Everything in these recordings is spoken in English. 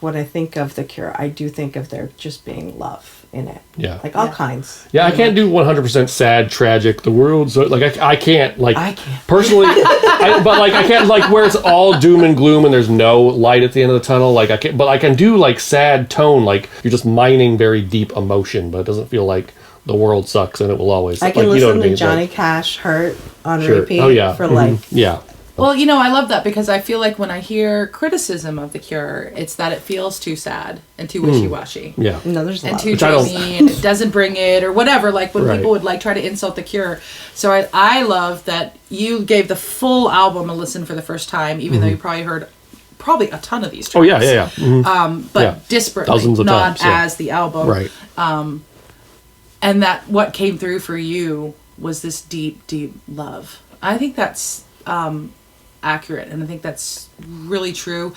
when I think of The Cure, I do think of there just being love in it. Yeah. Like all kinds. Yeah, I can't do 100% sad, tragic. The world's like I can't like I can't. personally, but like I can't like where it's all doom and gloom and there's no light at the end of the tunnel. Like I can't, but I can do like sad tone. Like you're just mining very deep emotion, but it doesn't feel like the world sucks and it will always. I can like, listen you know to Johnny Cash "Hurt" on Sure. repeat for like. Yeah. Well, I love that because I feel like when I hear criticism of The Cure, it's that it feels too sad and too wishy-washy. Yeah. No, there's and love. too dreamy and it doesn't bring it or whatever, like when people would like try to insult The Cure. So I love that you gave the full album a listen for the first time, even though you probably heard a ton of these tracks. Oh yeah. Mm-hmm. But disparately, dozens of not times, as the album. Right. And that what came through for you was this deep, deep love. I think that's accurate, and I think that's really true.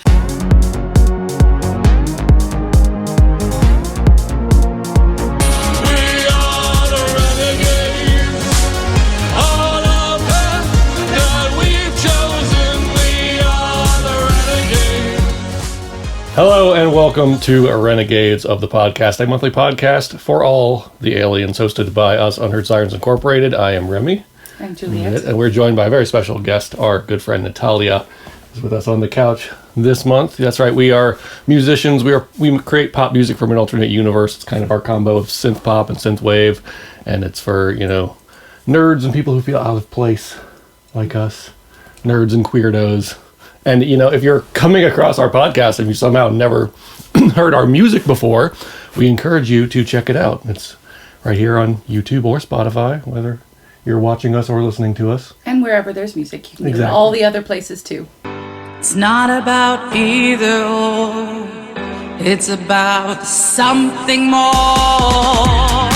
Hello and welcome to Renegades of the Podcast, a monthly podcast for all the aliens hosted by us, Unheard, Sirens Incorporated. I am Remy. I'm Juliet. And we're joined by a very special guest, our good friend Natalia is with us on the couch this month. That's right, we are musicians. We create pop music from an alternate universe. It's kind of our combo of synth pop and synthwave, and it's for, nerds and people who feel out of place like us, nerds and queerdos. And, if you're coming across our podcast and you somehow never heard our music before, we encourage you to check it out. It's right here on YouTube or Spotify, whether you're watching us or listening to us. And wherever there's music, you can get it all the other places too. It's not about either or, it's about something more.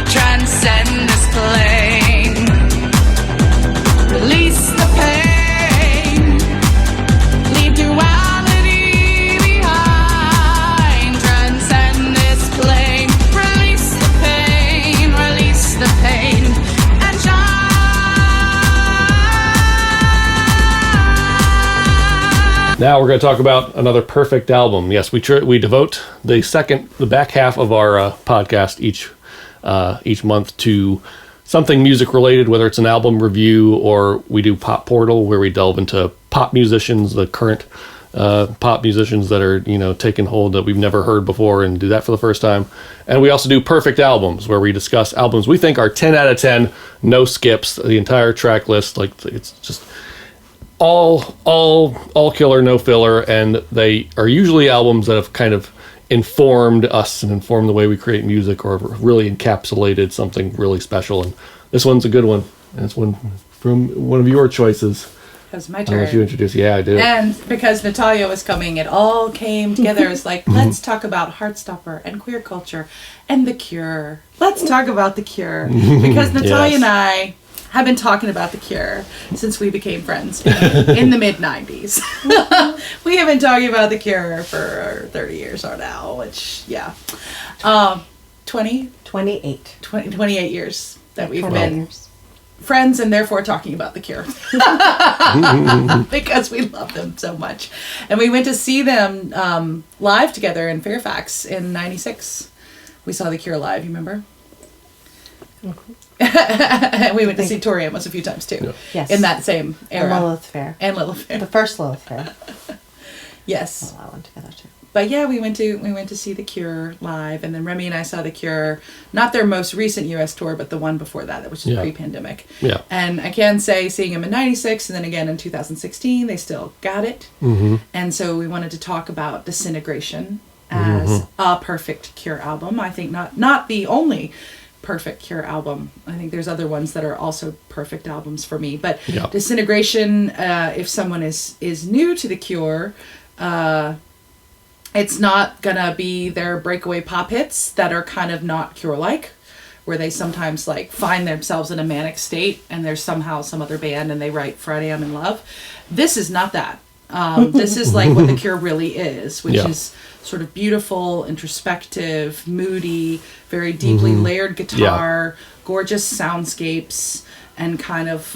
Transcend this plane, release the pain, leave duality behind. Transcend this plane, release the pain, release the pain, and shine. Now we're going to talk about another perfect album. Yes, we devote the back half of our podcast each month to something music related, whether it's an album review or we do Pop Portal, where we delve into pop musicians, the current pop musicians that are taking hold that we've never heard before, and do that for the first time. And we also do perfect albums, where we discuss albums we think are 10 out of 10, no skips, the entire track list. Like it's just all killer, no filler, and they are usually albums that have kind of informed us and informed the way we create music, or really encapsulated something really special. And this one's a good one, and it's one from one of your choices. That was my I'll let turn. you introduce. Yeah, I did. And because Natalia was coming, it all came together. It's like, let's talk about Heartstopper and queer culture and The Cure. Let's talk about The Cure. Because Natalia and I have been talking about The Cure since we became friends in the mid-90s. We have been talking about The Cure for 30 years or now, which, 28 years that we've been friends, and therefore talking about The Cure. Because we love them so much. And we went to see them live together in Fairfax in 96. We saw The Cure live, you remember? And we went to see Tori Amos a few times too. Yes. In that same era. And Lilith Fair. The first Lilith Fair. Yes. Oh, I went together too. But yeah, we went to see The Cure live, and then Remy and I saw The Cure, not their most recent US tour, but the one before that, which was pre-pandemic. Yeah. And I can say, seeing them in 96 and then again in 2016, they still got it. Mm-hmm. And so we wanted to talk about Disintegration as a perfect Cure album. I think not the only perfect Cure album. I think there's other ones that are also perfect albums for me. But Disintegration, if someone is new to The Cure, it's not gonna be their breakaway pop hits that are kind of not Cure-like, where they sometimes like find themselves in a manic state and there's somehow some other band and they write Friday I'm in Love. This is not that. This is like what The Cure really is, which is sort of beautiful, introspective, moody, very deeply layered guitar, gorgeous soundscapes, and kind of,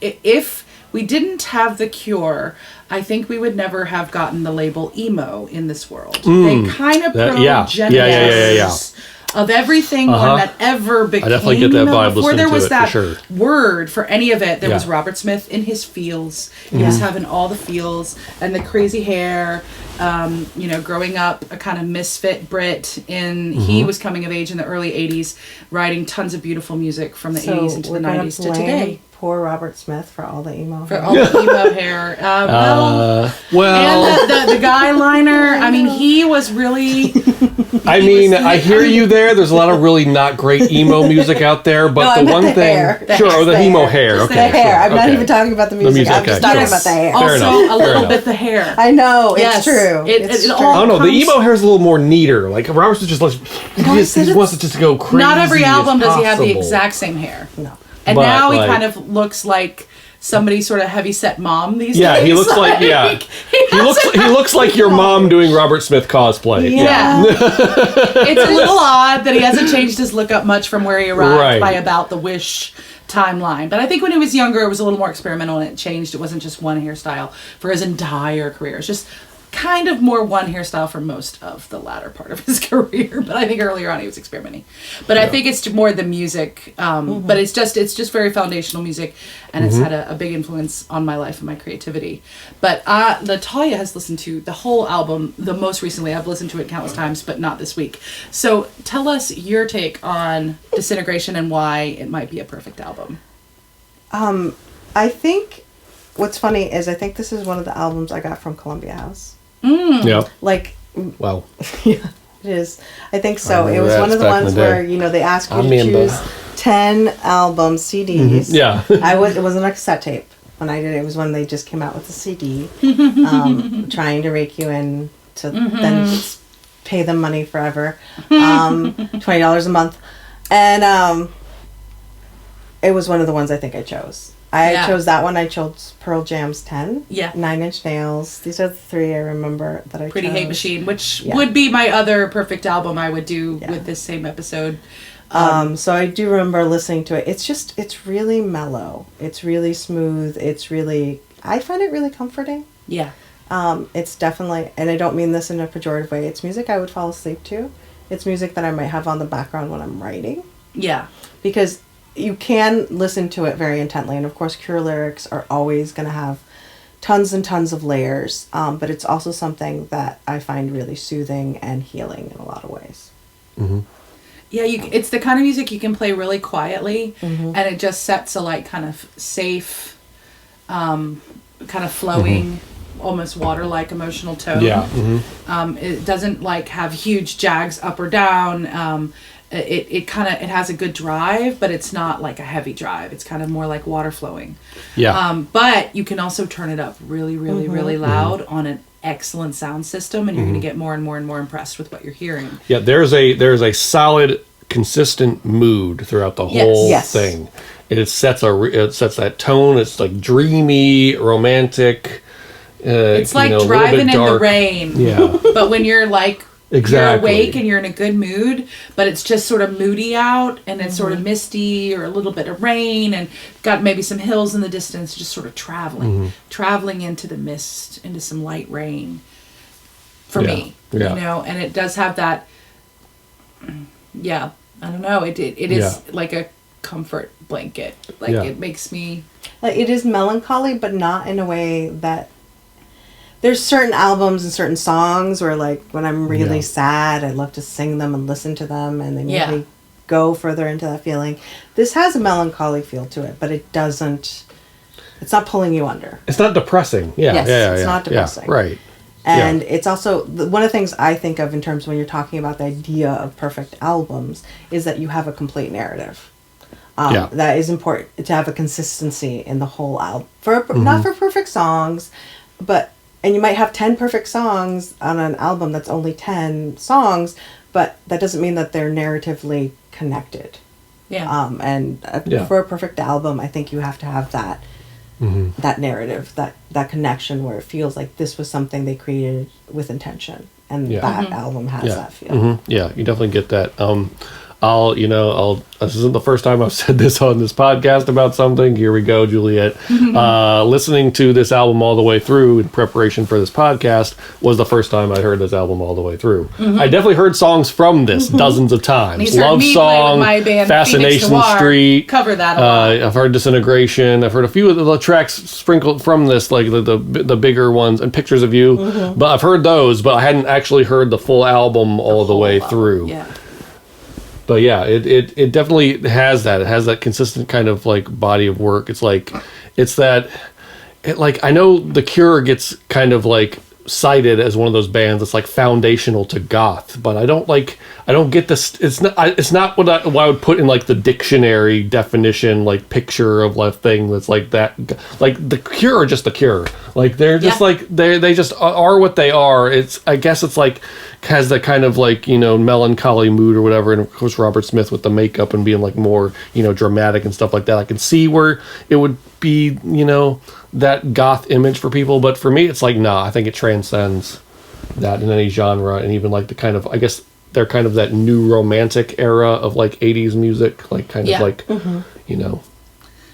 if we didn't have The Cure, I think we would never have gotten the label emo in this world. They kind of progenitus of everything one that ever became. I definitely get that vibe before there listening was to it, that for sure. word for any of it. There was Robert Smith in his feels. He was having all the feels and the crazy hair. You know, growing up a kind of misfit Brit he was coming of age in the early 80s, writing tons of beautiful music from the 80s into the 90s to today. Poor Robert Smith for all the emo For hair. all the emo hair. And the guy liner, I mean, he was really... I hear you there. There's a lot of really not great emo music out there, but No, the one the thing... hair. Sure, the emo hair. Just Okay, The hair. I'm not okay. even talking about the music. I'm just talking about the hair. Fair Also, enough, a fair little enough. bit the hair. I know. Yes. It's true. It It's all- I don't know. The comes- emo hair is a little more neater. Like Robert just like he wants it just to go crazy. Not every album as does he have the possible. exact same hair. No. And But, now he like- kind of looks like somebody sort of heavy-set mom these days. Yeah, he looks like he looks like your mom doing Robert Smith cosplay. Yeah. It's a little odd that he hasn't changed his look up much from where he arrived Right. by about the Wish timeline. But I think when he was younger, it was a little more experimental and it changed. It wasn't just one hairstyle for his entire career. It's just kind of more one hairstyle for most of the latter part of his career. But I think earlier on he was experimenting. But I think it's more the music. But it's just very foundational music, and it's had a big influence on my life and my creativity. But Natalia has listened to the whole album. The most recently, I've listened to it countless times, but not this week. So tell us your take on Disintegration and why it might be a perfect album. I think what's funny is I think this is one of the albums I got from Columbia House. Yeah. Like, Wow. yeah, it is. I think so. I It remember was that. one of It's the back in ones the day. where, you know, they ask you I to remember. choose 10 album CDs. Yeah. It wasn't a cassette tape when I did it. It was when they just came out with the CD, trying to rake you in to then just pay them money forever, $20 a month. And it was one of the ones I think I chose. I chose that one. I chose Pearl Jam's 10. Yeah. 9 Inch Nails. These are the three I remember that I Pretty chose. Hate Machine, which would be my other perfect album I would do with this same episode. So I do remember listening to it. It's really mellow. It's really smooth. I find it really comforting. Yeah. It's definitely, and I don't mean this in a pejorative way, it's music I would fall asleep to. It's music that I might have on the background when I'm writing. Yeah. Because you can listen to it very intently. And of course, Cure lyrics are always going to have tons and tons of layers. But it's also something that I find really soothing and healing in a lot of ways. Mm-hmm. Yeah, it's the kind of music you can play really quietly, and it just sets a like kind of safe, kind of flowing, almost water-like emotional tone. Yeah. Mm-hmm. It doesn't like have huge jags up or down. It has a good drive, but it's not like a heavy drive. It's kind of more like water flowing. Yeah. But you can also turn it up really, really, really loud on an excellent sound system, and you're going to get more and more and more impressed with what you're hearing. Yeah, there's a solid, consistent mood throughout the whole thing. It sets that tone. It's like dreamy, romantic. It's like a little driving bit in the dark. rain. Yeah. But when you're like Exactly. you're awake and you're in a good mood, but it's just sort of moody out, and it's sort of misty or a little bit of rain, and got maybe some hills in the distance, just sort of traveling into the mist, into some light rain. For me, you know, and it does have that. Yeah, I don't know. It is like a comfort blanket. Like it makes me. Like, it is melancholy, but not in a way that. There's certain albums and certain songs where, like, when I'm really sad, I love to sing them and listen to them, and they make me go further into that feeling. This has a melancholy feel to it, but it doesn't. It's not pulling you under. It's not depressing. It's not depressing. Yeah, right. And it's also one of the things I think of in terms when you're talking about the idea of perfect albums is that you have a complete narrative. That is important to have a consistency in the whole album. Not for perfect songs, but. And you might have 10 perfect songs on an album that's only 10 songs, but that doesn't mean that they're narratively connected. Yeah. For a perfect album, I think you have to have that that narrative, that connection where it feels like this was something they created with intention. And that album has that feel. Yeah, you definitely get that. this isn't the first time I've said this on this podcast about something. Here we go, Juliet. Listening to this album all the way through in preparation for this podcast was the first time I heard this album all the way through. I definitely heard songs from this dozens of times. Love Song, my band, Fascination Noir, Street. Cover that a lot. I've heard Disintegration. I've heard a few of the tracks sprinkled from this, like the bigger ones, and Pictures of You. But I've heard those, but I hadn't actually heard the full album all the way through. Yeah. But yeah, it definitely has that. It has that consistent kind of like body of work. It's like, I know The Cure gets kind of like cited as one of those bands that's like foundational to goth, but I don't get this. It's not what I would put in like the dictionary definition, like picture of a thing that's like that. Like The Cure are just The Cure. Like they're just like they just are what they are. I guess it's like has that kind of like, melancholy mood or whatever, and of course Robert Smith with the makeup and being like more, dramatic and stuff like that. I can see where it would be, that goth image for people, but for me it's like, nah, I think it transcends that in any genre, and even like the kind of, I guess they're kind of that new romantic era of like 80s music, like kind of like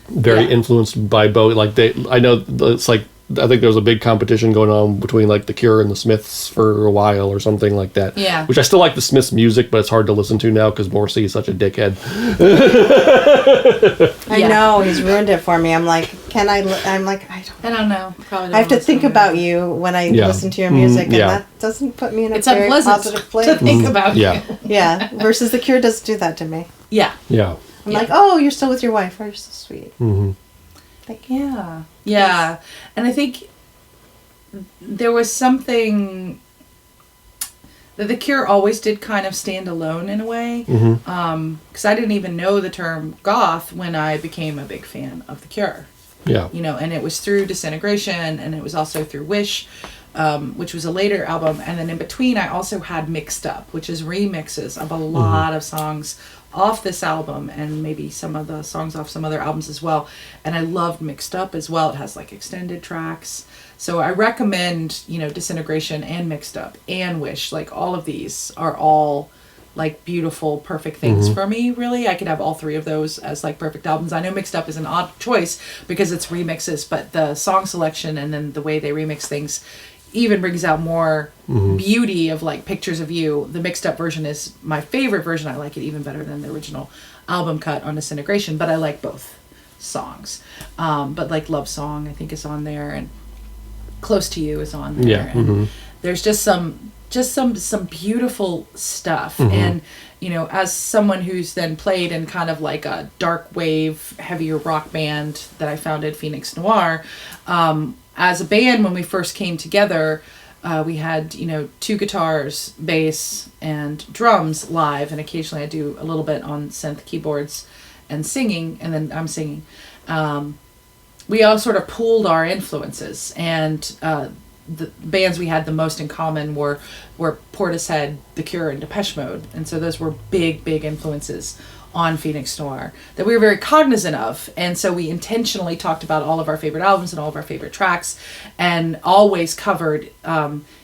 very influenced by Bowie. Like I know it's like, I think there was a big competition going on between like The Cure and the Smiths for a while or something like that. Yeah. Which I still like the Smiths music, but it's hard to listen to now because Morrissey is such a dickhead. I know, he's ruined it for me. I'm like, I don't know. Probably I have to think about you when I listen to your music, and that doesn't put me in a very positive place. To think about you. Yeah. Versus The Cure doesn't do that to me. Yeah. Yeah. I'm like, oh, you're still with your wife. Oh, you're so sweet. Mm-hmm. Like, yeah. And I think there was something that The Cure always did kind of stand alone in a way. Because I didn't even know the term goth when I became a big fan of The Cure. Yeah. And it was through Disintegration, and it was also through Wish, which was a later album. And then in between, I also had Mixed Up, which is remixes of a lot of songs off this album, and maybe some of the songs off some other albums as well. And I loved Mixed Up as well. It has like extended tracks. So I recommend, Disintegration and Mixed Up and Wish. Like all of these are all like beautiful, perfect things for me, really. I could have all three of those as like perfect albums. I know Mixed Up is an odd choice because it's remixes, but the song selection and then the way they remix things even brings out more beauty of like Pictures of You. The Mixed Up version is my favorite version. I like it even better than the original album cut on Disintegration, but I like both songs. But like Love Song I think is on there, and Close to You is on there. Yeah. And there's just some beautiful stuff. And as someone who's then played in kind of like a dark wave heavier rock band that I founded, Phoenix Noir, as a band, when we first came together, we had, 2 guitars, bass, and drums live, and occasionally I do a little bit on synth keyboards and singing, and then I'm singing. We all sort of pooled our influences, and the bands we had the most in common were Portishead, The Cure, and Depeche Mode, and so those were big influences on Phoenix Noir that we were very cognizant of. And so we intentionally talked about all of our favorite albums and all of our favorite tracks, and always covered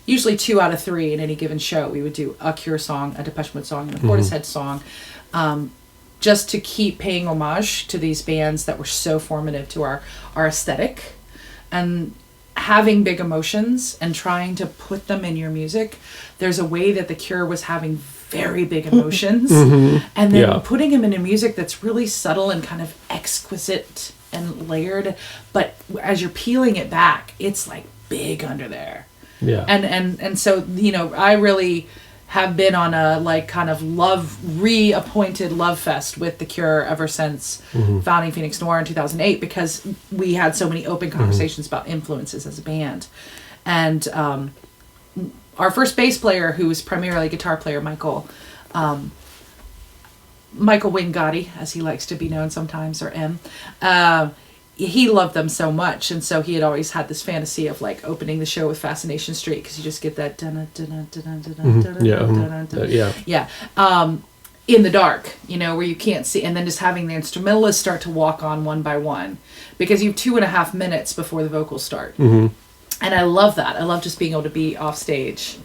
usually 2 out of 3 in any given show. We would do a Cure song, a Depeche Mode song, and a Portishead song, just to keep paying homage to these bands that were so formative to our aesthetic, and having big emotions and trying to put them in your music. There's a way that The Cure was having very big emotions, and then putting them into music that's really subtle and kind of exquisite and layered, but as you're peeling it back, it's like big under there. And so I really have been on a like kind of reappointed love fest with The Cure ever since founding Phoenix Noir in 2008, because we had so many open conversations about influences as a band. And our first bass player, who was primarily a guitar player, Michael Wayne Gotti, as he likes to be known sometimes, or M, he loved them so much, and so he had always had this fantasy of like opening the show with Fascination Street, because you just get that in the dark, where you can't see, and then just having the instrumentalists start to walk on one by one, because you have 2.5 minutes before the vocals start. And I love that. I love just being able to be off stage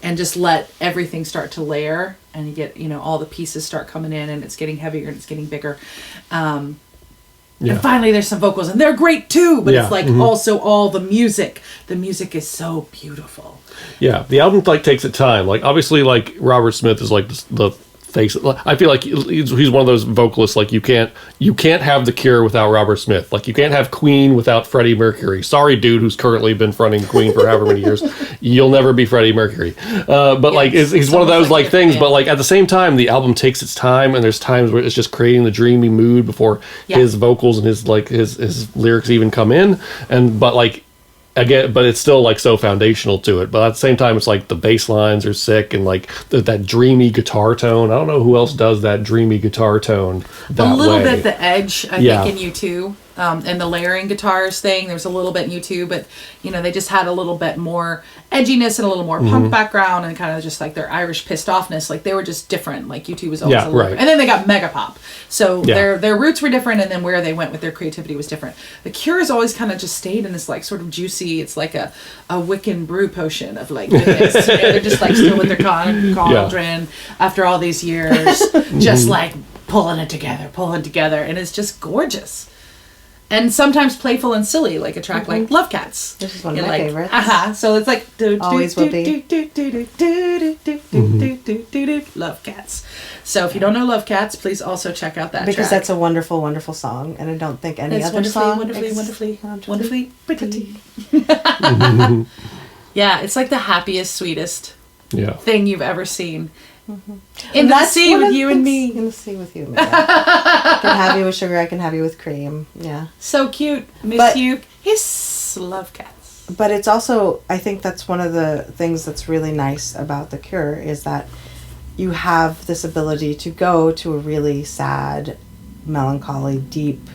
and just let everything start to layer, and you get, all the pieces start coming in, and it's getting heavier and it's getting bigger. And finally there's some vocals, and they're great too, but it's like also all the music. The music is so beautiful. Yeah, the album like takes its time. Like obviously, like Robert Smith is like the face. I feel like he's one of those vocalists. Like you can't have The Cure without Robert Smith. Like you can't have Queen without Freddie Mercury. Sorry, dude, who's currently been fronting Queen for however many years. You'll never be Freddie Mercury. But like he's one of those like things. But like at the same time, the album takes its time, and there's times where it's just creating the dreamy mood before his vocals and his lyrics even come in. But it's still like so foundational to it. But at the same time, it's like the bass lines are sick, and like that dreamy guitar tone. I don't know who else does that dreamy guitar tone that a little way. bit the edge, I think, in U2. And the layering guitars thing, there's a little bit in U2, but they just had a little bit more edginess and a little more punk background, and kind of just like their Irish pissed offness. Like they were just different. Like U2 was always a little, and then they got mega pop. So their roots were different, and then where they went with their creativity was different. The Cure has always kind of just stayed in this like sort of juicy. It's like a Wiccan brew potion of like goodness. They're just like still with their cauldron after all these years, just like pulling it together, and it's just gorgeous. And sometimes playful and silly, like a track like Love Cats. This is one of my favorites. So it's like Always will be. Love Cats. So if you don't know Love Cats, please also check out that because track. that's a wonderful, wonderful song, and I don't think any other song wonderfully pretty. Yeah, it's like the happiest, sweetest thing you've ever seen. In the sea with you and me. In the sea with you and me. I can have you with sugar, I can have you with cream. Yeah. So cute. Miss you. Hiss. Love Cats. But it's also, I think that's one of the things that's really nice about The Cure is that you have this ability to go to a really sad, melancholy, deep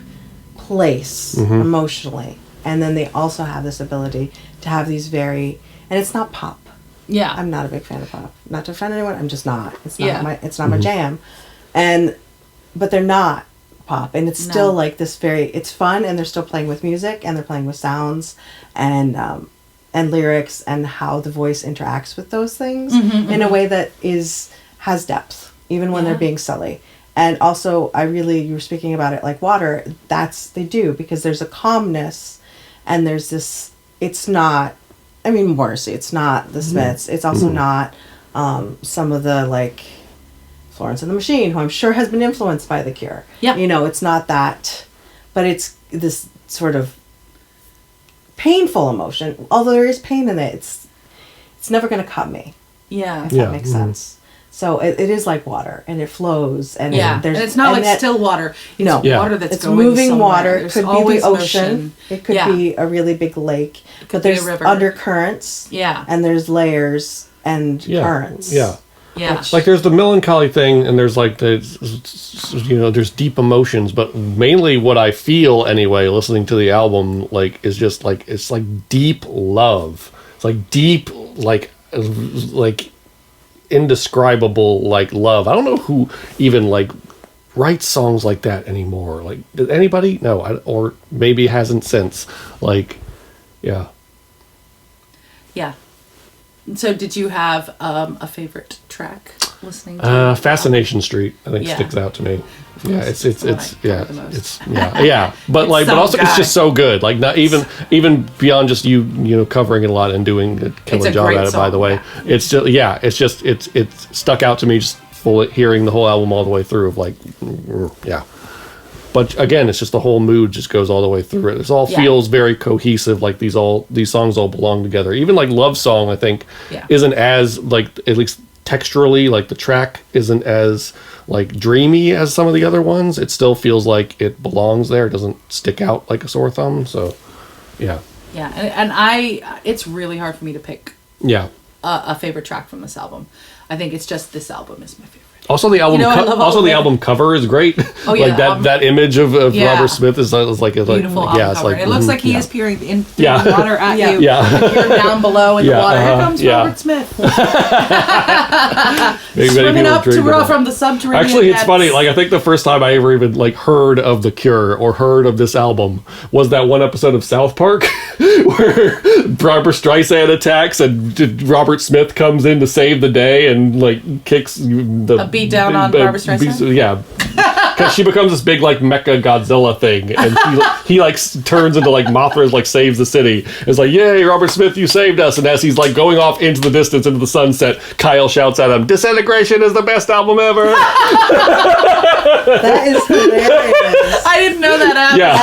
place emotionally. And then they also have this ability to have these and it's not pop. Yeah. I'm not a big fan of pop. Not to offend anyone, I'm just not. It's not my jam. But they're not pop, and it's still like this it's fun, and they're still playing with music, and they're playing with sounds and lyrics, and how the voice interacts with those things in a way that has depth, even when they're being silly. And also, you were speaking about it like water, they do, because there's a calmness, and there's this, it's not, Morrissey, it's not the Smiths, it's also not some of the, like, Florence and the Machine, who I'm sure has been influenced by The Cure. Yeah. It's not that, but it's this sort of painful emotion, although there is pain in it. It's never going to cut me. Yeah. If that makes sense. So it is like water, and it flows, and and it's not like still water. It's water that's it's going moving somewhere. water. There's Could be always the ocean. Motion. It could be a really big lake. But there's a river. undercurrents. Yeah. And there's layers and currents. Yeah. Yeah. Like there's the melancholy thing, and there's like there's deep emotions, but mainly what I feel anyway, listening to the album, like is just like it's like deep love. It's like deep like indescribable like love. I don't know who even like writes songs like that anymore. Like, did anybody? No, or maybe hasn't since. Like, yeah. So, did you have a favorite track listening to? Fascination Street, I think, sticks out to me. Yeah, it's but like, but also it's just so good. Like, not even beyond just you covering it a lot and doing a killer job at it. By the way, it's just it's stuck out to me just hearing the whole album all the way through. Of like, But again, it's just the whole mood just goes all the way through it. It all feels very cohesive. Like these songs all belong together. Even like Love Song, I think, isn't as like, at least texturally, like the track isn't as like dreamy as some of the other ones. It still feels like it belongs there. It doesn't stick out like a sore thumb. So, yeah. Yeah, and it's really hard for me to pick a favorite track from this album. I think it's just this album is my favorite. Also, the album. You know, I love all also, of the it. album cover is great. Oh, yeah, like the that. album- That image of Yeah. Robert Smith is like Beautiful album yeah. It's cover. like It looks like he yeah. is peering in through Yeah. the water at Yeah. you. Yeah. If you're down below in Yeah, the water. Here uh-huh, comes yeah. Robert Smith. Maybe Swimming people up dream of that. from the subterranean Actually, it's depths. funny. Like I think the first time I ever even like heard of The Cure or heard of this album was that one episode of South Park where Barbra Streisand attacks and Robert Smith comes in to save the day and like kicks the A beat down on Barbra Streisand? Yeah. Because she becomes this big like mecha Godzilla thing, and he like turns into like Mothra, like saves the city. It's like, yay, Robert Smith, you saved us! And as he's like going off into the distance, into the sunset, Kyle shouts at him, "Disintegration is the best album ever!" That is hilarious. I didn't know that happened. Yeah.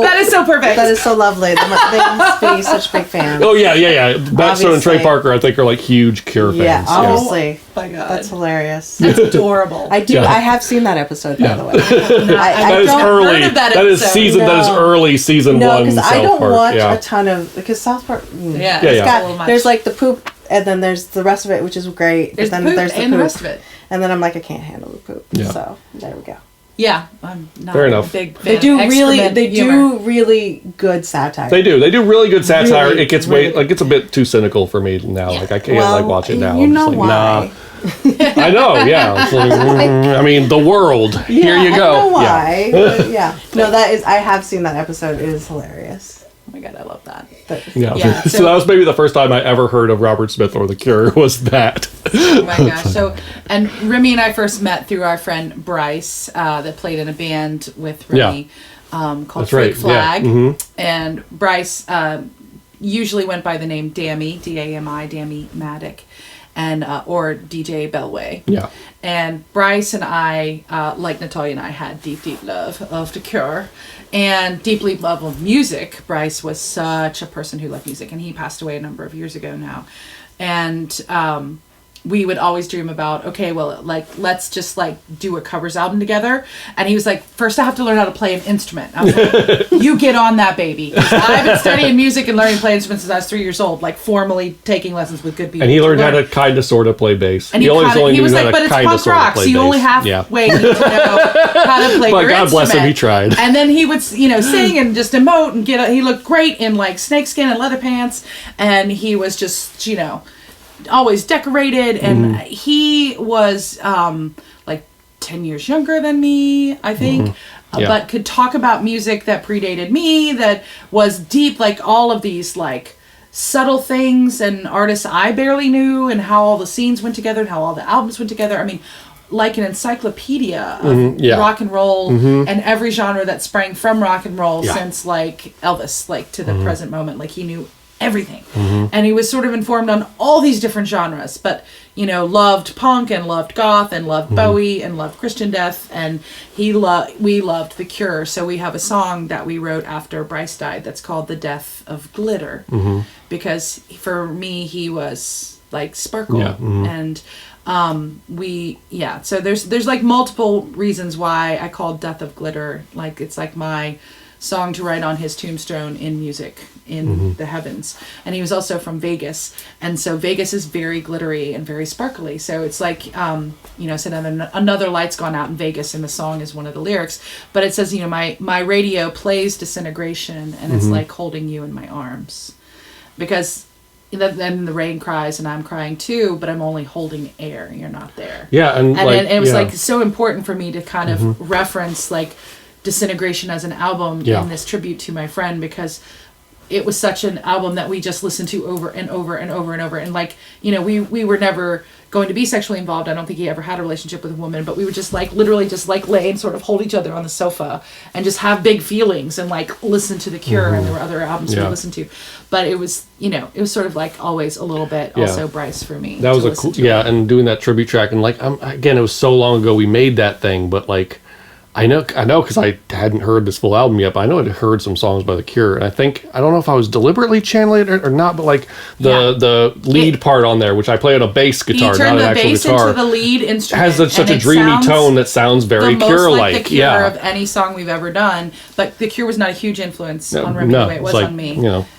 That is so perfect. That is so lovely. They must be such big fans. Oh yeah. Baxter and Trey Obviously. Parker, I think, are like huge Cure fans. Yeah, obviously. Oh my God. That's hilarious. That's adorable. I do. Yeah. I have seen that episode, by the way. That is don't early. heard of that That is episode. season. That is No. early season No, one. because I South don't Park. watch Yeah. a ton of because South Park. Yeah, Yeah, it's yeah. got a little much. There's like the poop, and then there's the rest of it, which is great. There's but then poop there's the and poop, the rest of it. and then I'm like, I can't handle the poop. Yeah. So there we go. Yeah, I'm not Fair a enough. big fan They of do really, excrement they humor. do really good satire. They do. They do really good satire. Really, It gets really- like it's a bit too cynical for me now. Like I can't like watch it now. You I'm know just like, why? Nah. I know. Yeah. It's like, I mean, the world. Here you go. I know Yeah. why. but yeah. No, that is. I have seen that episode. It is hilarious. Oh my God, I love that. But Yeah. Yeah, So, so- that was maybe the first time I ever heard of Robert Smith or The Cure was that. Oh my gosh. So, and Remy and I first met through our friend Bryce that played in a band with Remy called That's Freak right, yeah. Flag. And Bryce usually went by the name Dammy, D-A-M-I, Dammy Maddock, and or DJ Bellway. Yeah. And Bryce and I, like Natalia and I, had deep, deep love of The Cure and deeply love of music. Bryce was such a person who loved music, and he passed away a number of years ago now. And we would always dream about, okay, well, like, let's just like do a covers album together. And he was like, first I have to learn how to play an instrument. I was like, you get on that, baby. 'Cause I've been studying music and learning to play instruments since I was 3 years old, like formally taking lessons with good people. And he learned how learn. to kind of sort of play bass. And he he always only he knew was how like, to but it's kind of punk sort of rock, play so you bass. only Yeah. halfway need to know how to play But your God bless him, instrument. he tried. And then he would, sing and just emote and he looked great in like snakeskin and leather pants. And he was just, always decorated. And he was like 10 years younger than me, I think. Yeah. But could talk about music that predated me, that was deep, like all of these like subtle things and artists I barely knew, and how all the scenes went together and how all the albums went together. I mean, like an encyclopedia of yeah. rock and roll and every genre that sprang from rock and roll Yeah. since like Elvis, like to the present moment. Like he knew everything. And he was sort of informed on all these different genres, but loved punk and loved goth and loved Bowie and loved Christian death, and we loved The Cure. So we have a song that we wrote after Bryce died that's called The Death of Glitter, because for me he was like sparkle. Yeah. And so there's like multiple reasons why I called Death of Glitter, like it's like my song to write on his tombstone in music in the heavens. And he was also from Vegas, and so Vegas is very glittery and very sparkly, so it's like said another light's gone out in Vegas, and the song is one of the lyrics, but it says my radio plays Disintegration, and it's like holding you in my arms, because then the rain cries and I'm crying too, but I'm only holding air, you're not there. Yeah, and it was like so important for me to kind of reference like Disintegration as an album in this tribute to my friend, because it was such an album that we just listened to over and over and over and over, and like we were never going to be sexually involved. I don't think he ever had a relationship with a woman, but we would just like literally just like lay and sort of hold each other on the sofa and just have big feelings and like listen to The Cure, and there were other albums we listened to, but it was it was sort of like always a little bit also Bryce for me. that was a cool, and doing that tribute track, and like again, it was so long ago we made that thing, but like I know because I hadn't heard this full album yet, but I know I'd heard some songs by The Cure, and I don't know if I was deliberately channeling it or not, but like the lead part on there, which I play on a bass guitar, you turn not an the actual bass guitar, into the lead instrument, has such and a it dreamy sounds tone that sounds very the most Cure-like. like The Cure Yeah. of any song we've ever done. But The Cure was not a huge influence on Remy no, the way it it's was like, on me.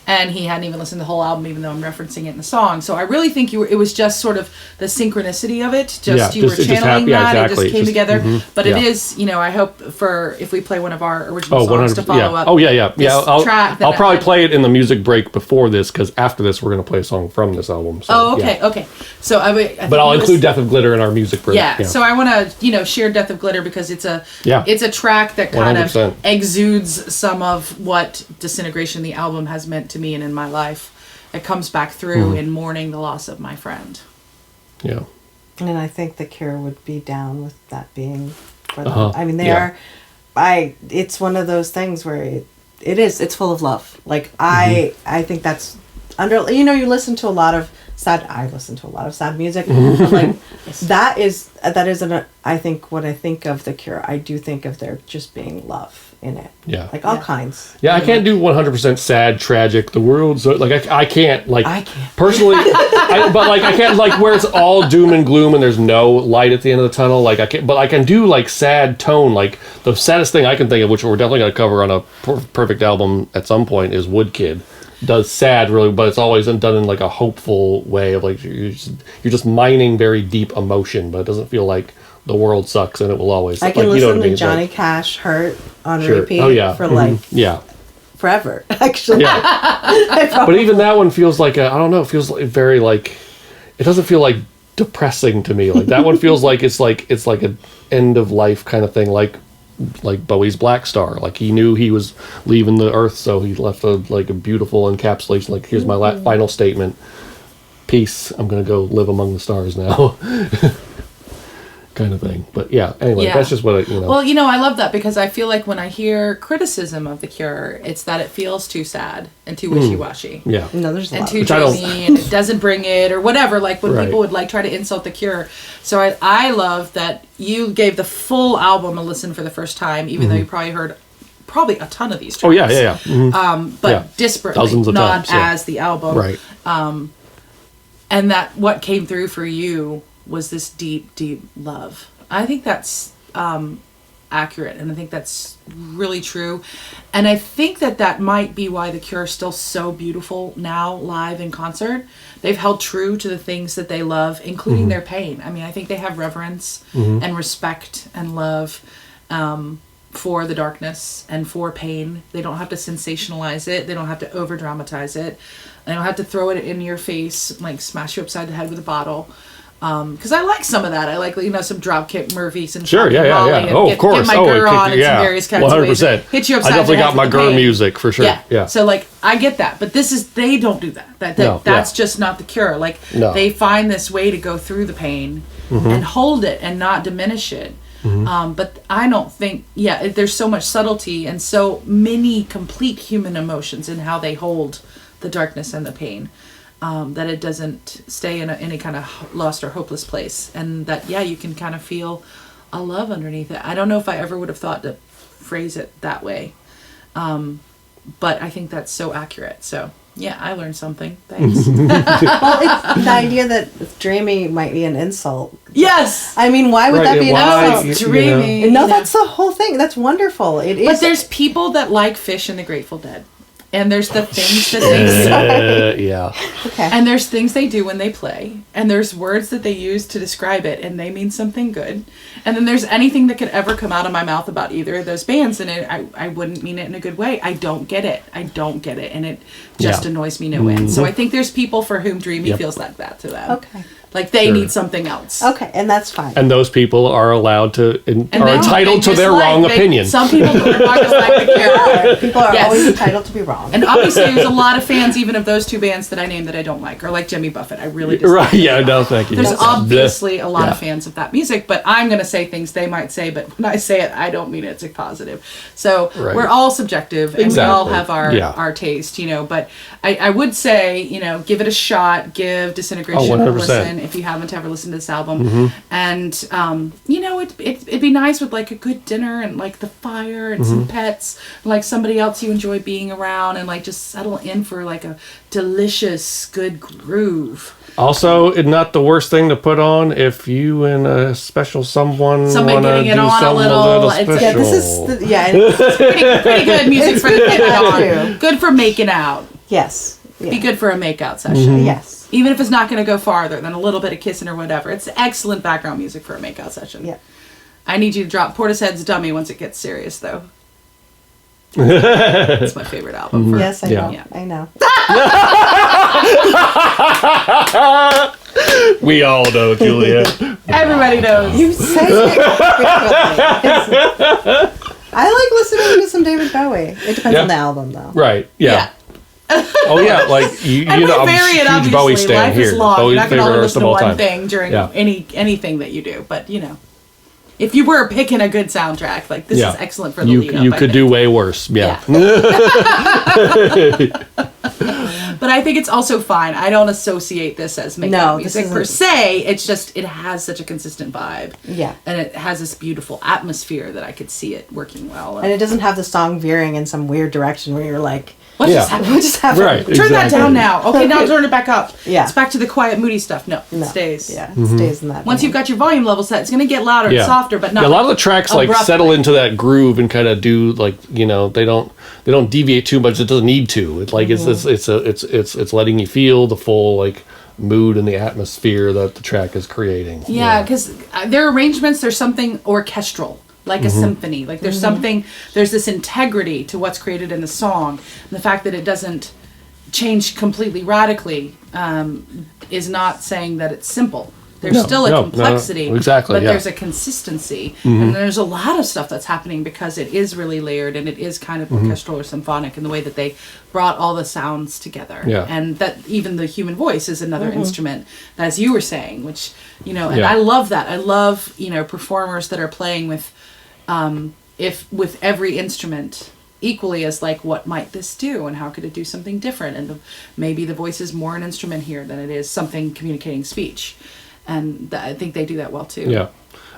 and he hadn't even listened to the whole album, even though I'm referencing it in the song. So I really think it was just sort of the synchronicity of it. You were channeling that. It just came together. But it is, I hope if we play one of our original songs to follow up. Oh, yeah. I'll probably play it in the music break before this, because after this, we're going to play a song from this album. So, okay. So but I'll include Death of Glitter in our music break. Yeah. So I want to, share Death of Glitter because it's a track that kind 100%. of exudes some of what Disintegration, the album, has meant to me and in my life. It comes back through in mourning the loss of my friend. Yeah. And I think The Cure would be down with that being for them. I mean, it's one of those things where it's full of love. Like, I think that's you listen to a lot of sad music. But like, that is I think when I think of The Cure, I do think of there just being love in it. Yeah. Like all kinds. Yeah, I can't do 100% sad, tragic. The world's like I can't personally. I can't where it's all doom and gloom and there's no light at the end of the tunnel. Like I can't, but I can do like sad tone. Like the saddest thing I can think of, which we're definitely going to cover on a perfect album at some point, is Woodkid. Does sad really, but it's always done in like a hopeful way of like you're just mining very deep emotion, but it doesn't feel like the world sucks and it will always. I can listen to Johnny Cash "Hurt" on repeat for forever. Actually, but even that one feels like I don't know. It feels like very like it doesn't feel like depressing to me. Like that one feels like it's like an end of life kind of thing. Like Bowie's Black Star. Like he knew he was leaving the earth, so he left a beautiful encapsulation. Like here's my final statement. Peace. I'm gonna go live among the stars now. Kind of thing. But anyway, that's just what I. Well, I love that because I feel like when I hear criticism of The Cure, it's that it feels too sad and too wishy-washy. Yeah. No, there's a lot. And too dreamy and it doesn't bring it or whatever. Like when people would try to insult The Cure. So I love that you gave the full album a listen for the first time, even though you probably heard a ton of these tracks. Oh yeah. Mm-hmm. But disparately, dozens of not times, as the album. Right. And that what came through for you was this deep, deep love. I think that's accurate, and I think that's really true. And I think that might be why The Cure is still so beautiful now, live in concert. They've held true to the things that they love, including their pain. I mean, I think they have reverence and respect and love for the darkness and for pain. They don't have to sensationalize it. They don't have to over-dramatize it. They don't have to throw it in your face, like smash you upside the head with a bottle. Because I like some of that. I like some Dropkick Murphys and Sure, yeah. And of course. Get my Gur on in some various kinds 100%. Of ways. Hit you upside I definitely the head got my with the Gur pain. music for sure. Yeah. So I get that, but they don't do that. That's just not The Cure. They find this way to go through the pain and hold it and not diminish it. But I don't think there's so much subtlety and so many complete human emotions in how they hold the darkness and the pain. That it doesn't stay in any kind of lost or hopeless place, and that you can kind of feel a love underneath it. I don't know if I ever would have thought to phrase it that way, but I think that's so accurate. So I learned something. Thanks. Well, it's the idea that dreamy might be an insult. Yes. I mean, why would that be an insult? Dreamy. No, that's the whole thing. That's wonderful. It is. But there's people that like Fish and the Grateful Dead. And there's the things that they do. Okay. And there's things they do when they play. And there's words that they use to describe it, and they mean something good. And then there's anything that could ever come out of my mouth about either of those bands, and I wouldn't mean it in a good way. I don't get it. And it just annoys me no end. So I think there's people for whom Dreamy feels like that to them. Okay. Like they need something else. Okay, and that's fine. And those people are allowed to, are entitled to their wrong opinion. Some people are not just like The Cure. People are always entitled to be wrong. And obviously there's a lot of fans even of those two bands that I named that I don't like, or like Jimmy Buffett. I really dislike. Right, no, thank you. There's obviously a lot of fans of that music, but I'm going to say things they might say, but when I say it, I don't mean it's a positive. So we're all subjective, and we all have our taste, but I would say, give it a shot, give Disintegration a listen if you haven't ever listened to this album. And, it'd be nice with like a good dinner and like the fire and some pets, and, like somebody else you enjoy being around, and like just settle in for like a delicious, good groove. Also, it's not the worst thing to put on if you and a special somebody getting it on a little special. This is it's pretty good music for the getting on. Good for making out. Yes. Yeah. Be good for a makeout session. Yes. Even if it's not going to go farther than a little bit of kissing or whatever. It's excellent background music for a makeout session. Yeah. I need you to drop Portishead's Dummy once it gets serious, though. It's my favorite album. Yes, I know. Yeah. I know. We all know, Juliet. Everybody knows. You say it frequently. I like listening to some David Bowie. It depends on the album, though. Right. Yeah. Oh yeah, like you And know, we I'm vary it, a huge obviously. Bowie stan Life here. is long. Bowie's You're not going to favorite only artist listen of to all one time. thing during Yeah. anything that you do. But, you know, if you were picking a good soundtrack, like, this is excellent for the you lead up. you could do way worse. Yeah. But I think it's also fine. I don't associate this as makeout music per se. It's just, it has such a consistent vibe. Yeah. And it has this beautiful atmosphere that I could see it working well. And it doesn't have the song veering in some weird direction where you're like, What just happened? what just happened? Right. Turn that Exactly. down now. Okay, now turn it back up. Yeah. It's back to the quiet, moody stuff. No, No. it stays. Yeah, it stays in that. Once you've got your volume level set, it's going to get louder and Yeah. softer, but not a lot of the tracks like abruptly. settle into that groove and kind of do like, you know, they don't deviate too much. It doesn't need to. It's like it's letting you feel the full like mood and the atmosphere that the track is creating. Yeah, because their arrangements, there's something orchestral, like a symphony. Like there's something, there's this integrity to what's created in the song. And the fact that it doesn't change completely radically is not saying that it's simple. There's still a complexity, exactly, but yeah. there's a consistency. And there's a lot of stuff that's happening because it is really layered and it is kind of orchestral or symphonic in the way that they brought all the sounds together. Yeah. And that even the human voice is another instrument, as you were saying, which, you know, and Yeah. I love that. I love, you know, performers that are playing with, with every instrument equally as like, what might this do and how could it do something different? And maybe the voice is more an instrument here than it is something communicating speech. And I think they do that well too. Yeah.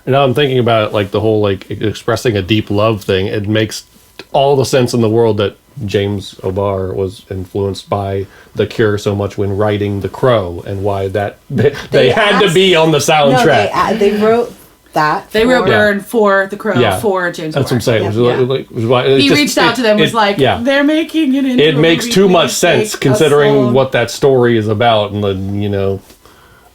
And now I'm thinking about it, like the whole like expressing a deep love thing. It makes all the sense in the world that James O'Barr was influenced by The Cure so much when writing The Crow, and why that they had to be on the soundtrack. No, they wrote that. They wrote Burn for The Crow for James That's what I'm saying. Yeah. He reached out to them, was like, they're making it into it makes movie, too please much sense make a considering song. what that story is about and the, you know,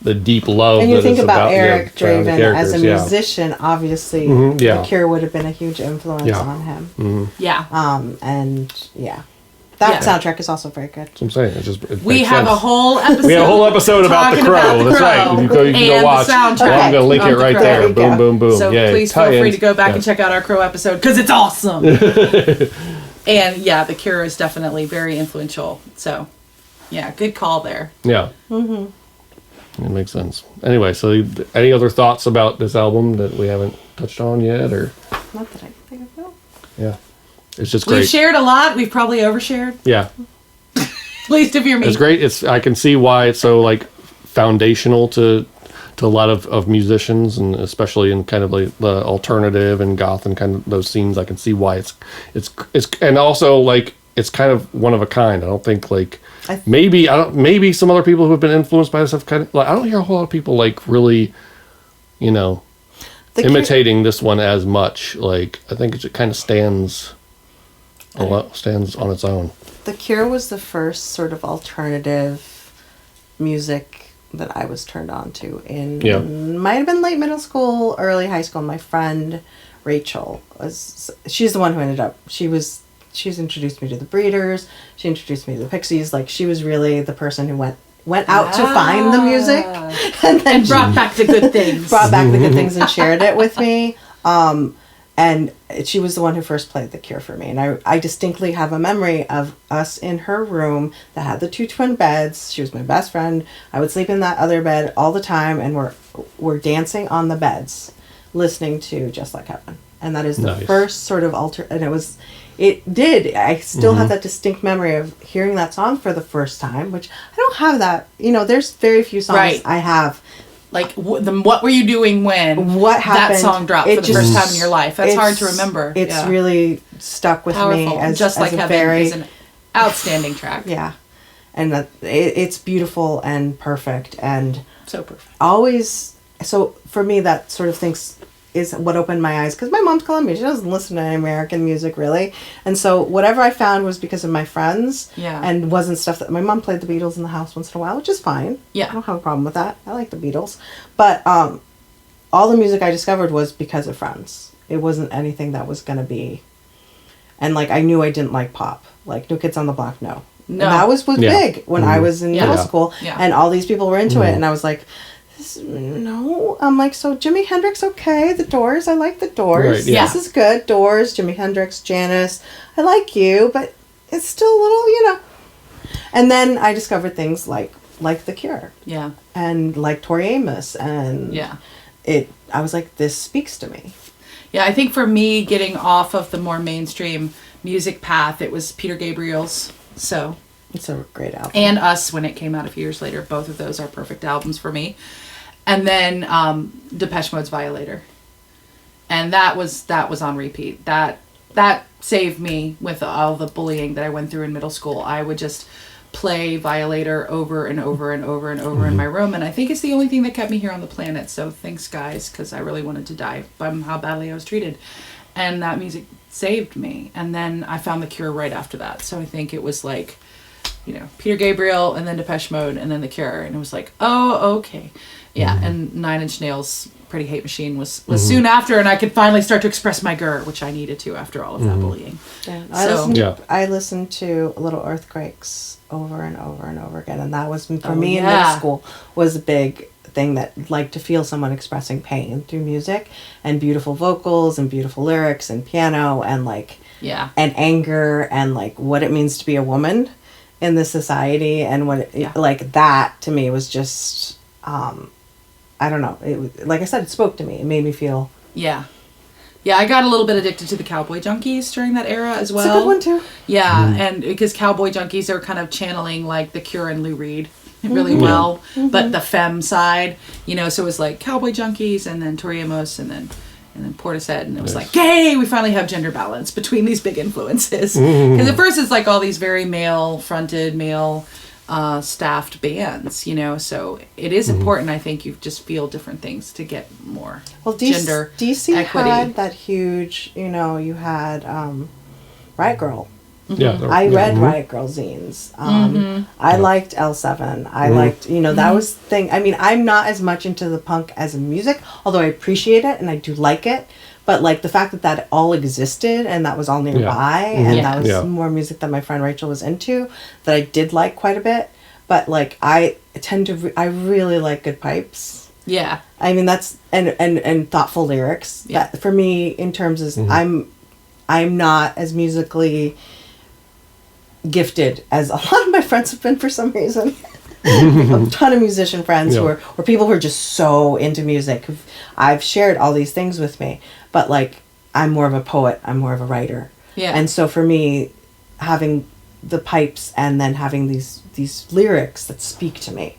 the deep love. And you that think is about Eric surrounding Draven as a characters, musician, obviously, yeah. The Cure would have been a huge influence Yeah. on him. Yeah. And that soundtrack is also very good. That's what I'm saying. It We makes have sense. a whole episode. We have a whole episode about The talking Crow. That's right. Crow You can and go watch. the soundtrack. Well, I'm going to link of it The right Crow. there. There you Boom, go. boom, boom. So Yay. please feel Tie-ins. free to go back Yeah. and check out our Crow episode because it's awesome. And yeah, The Cure is definitely very influential. So yeah, good call there. Yeah. It makes sense. Anyway, so any other thoughts about this album that we haven't touched on yet, or Not that I can think of. No. yeah, it's just great. We've shared a lot. We've probably overshared. Yeah, Please if you're me. it's great. I can see why it's so like foundational to a lot of musicians, and especially in kind of like the alternative and goth and kind of those scenes. I can see why it's and also like it's kind of one of a kind. I don't think like maybe some other people who have been influenced by this have kind of like I don't hear a whole lot of people like really, you know, imitating this one as much. Like I think it kind of stands on its own. The Cure was the first sort of alternative music that I was turned on to might have been late middle school, early high school. My friend Rachel she's the one who ended up she's introduced me to the Breeders. She introduced me to the Pixies. Like she was really the person who went out to find the music and then brought back the good things. brought back the good things and shared it with me. And she was the one who first played The Cure for me. And I distinctly have a memory of us in her room that had the two twin beds. She was my best friend. I would sleep in that other bed all the time, and we're dancing on the beds, listening to Just Like Heaven. And that is the first sort of and I still have that distinct memory of hearing that song for the first time, which I don't have that. You know, there's very few songs I have. Like, what were you doing when what happened, that song dropped for the first time in your life? That's hard to remember. It's really stuck with powerful. me as Just Like a Heaven very, is an outstanding track. Yeah. And it's beautiful and perfect and so perfect. Always, so for me that sort of is what opened my eyes, because my mom's Colombian. She doesn't listen to any American music really, and so whatever I found was because of my friends, and wasn't stuff that my mom played the Beatles in the house once in a while, which is fine. I don't have a problem with that. I like the Beatles, but all the music I discovered was because of friends. It wasn't anything that was gonna be, and like I knew I didn't like pop, like New Kids on the Block, no. And that was big when I was in middle school, and all these people were into it, and I was like, no. I'm like, so Jimi Hendrix, okay, the Doors, I like the Doors. Right, This is good. Doors, Jimi Hendrix, Janis, I like you, but it's still a little, And then I discovered things like The Cure. And like Tori Amos, and I was like, this speaks to me. I think for me, getting off of the more mainstream music path, it was Peter Gabriel's So. It's a great album. And Us, when it came out a few years later. Both of those are perfect albums for me. And then Depeche Mode's Violator. And that was on repeat. That saved me with all the bullying that I went through in middle school. I would just play Violator over and over and over and over in my room, and I think it's the only thing that kept me here on the planet. So thanks, guys, because I really wanted to die from how badly I was treated. And that music saved me. And then I found The Cure right after that. So I think it was like, Peter Gabriel, and then Depeche Mode, and then The Cure. And it was like, oh, okay. Yeah, and Nine Inch Nails' Pretty Hate Machine was soon after, and I could finally start to express my grr, which I needed to after all of that bullying. I listened to Little Earthquakes over and over and over again, and that was, for me in middle school, was a big thing, that like to feel someone expressing pain through music, and beautiful vocals and beautiful lyrics and piano and like and anger and like what it means to be a woman in this society, and what like that to me was just I don't know. It, like I said, it spoke to me. It made me feel. Yeah, I got a little bit addicted to the Cowboy Junkies during that era as well. It's a good one too. Yeah, and because Cowboy Junkies are kind of channeling like The Cure and Lou Reed really well, but the femme side, so it was like Cowboy Junkies, and then Tori Amos, and then Portishead, and it was like, yay, we finally have gender balance between these big influences. Because at first it's like all these very male-fronted, staffed bands, so it is important. I think you just feel different things to get more gender DC equity. Had that huge, you had Riot Girl. I read Riot Girl zines. I liked L7. I liked, that was the thing. I mean, I'm not as much into the punk as in music, although I appreciate it and I do like it. But like the fact that all existed and that was all nearby, and that was more music that my friend Rachel was into, that I did like quite a bit. But like I really like good pipes. Yeah. I mean that's and thoughtful lyrics. That for me in terms of I'm not as musically gifted as a lot of my friends have been for some reason. A ton of musician friends or people who are just so into music. I've shared all these things with me, but like I'm more of a poet. I'm more of a writer. Yeah. And so for me, having the pipes and then having these lyrics that speak to me,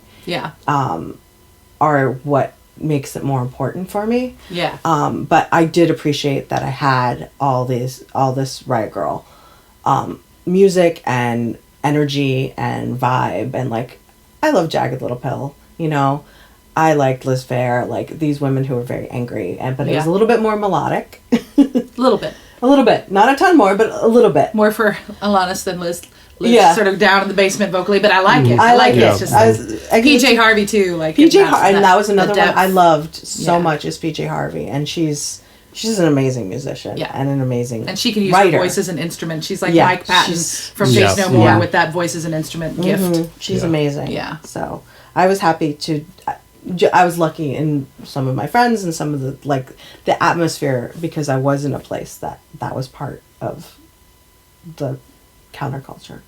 are what makes it more important for me. Yeah. But I did appreciate that I had all this Riot Girl, music and energy and vibe, and like I love Jagged Little Pill, I liked Liz Phair, like these women who were very angry, but it was a little bit more melodic. A little bit, not a ton more, but a little bit more for Alanis than Liz sort of down in the basement vocally, but I like it. I like it. It's just PJ Harvey too, like PJ Harvey, and that was another one I loved so much is PJ Harvey, and she's an amazing musician and an amazing and she can use writer. Her voice as an instrument. She's like Mike Patton from Faith No More with that voice as an instrument gift. She's amazing. Yeah. So I was happy I was lucky in some of my friends and some of the atmosphere, because I was in a place that was part of the counterculture.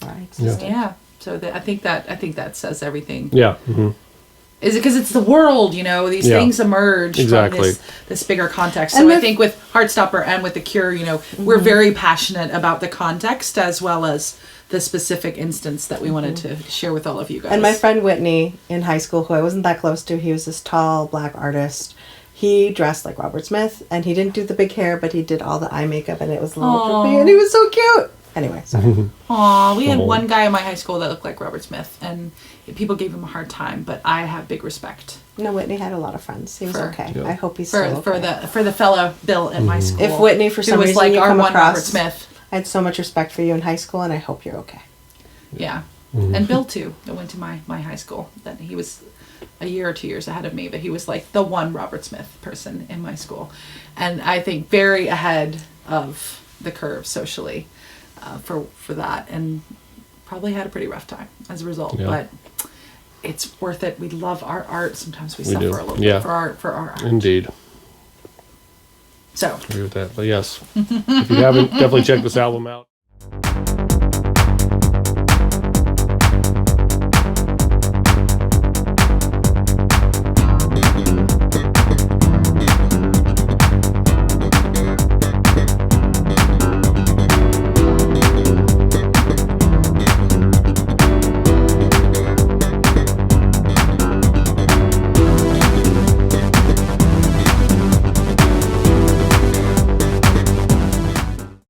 Right. Yeah. So I think that says everything. Yeah. Is it because it's the world, these things emerge from this bigger context. So I think with Heartstopper and with The Cure, we're very passionate about the context as well as the specific instance that we wanted to share with all of you guys. And my friend Whitney in high school, who I wasn't that close to, he was this tall black artist. He dressed like Robert Smith, and he didn't do the big hair, but he did all the eye makeup, and it was a little drippy, and he was so cute. Anyway, sorry. Aw, we had one guy in my high school that looked like Robert Smith, and people gave him a hard time, but I have big respect No, Whitney had a lot of friends. He was okay. Yeah. I hope he's still okay. For the fellow Bill at my school. If Whitney, for some who was reason, like you our come one across, Robert Smith. I had so much respect for you in high school, and I hope you're okay. Yeah. And Bill too, that went to my high school. That he was a year or 2 years ahead of me, but he was like the one Robert Smith person in my school, and I think very ahead of the curve socially for that, and probably had a pretty rough time as a result. Yeah. But it's worth it. We love our art. Sometimes we We suffer do. a little Yeah. bit for our art. Indeed. So Agree with that. But yes, if you haven't, definitely check this album out.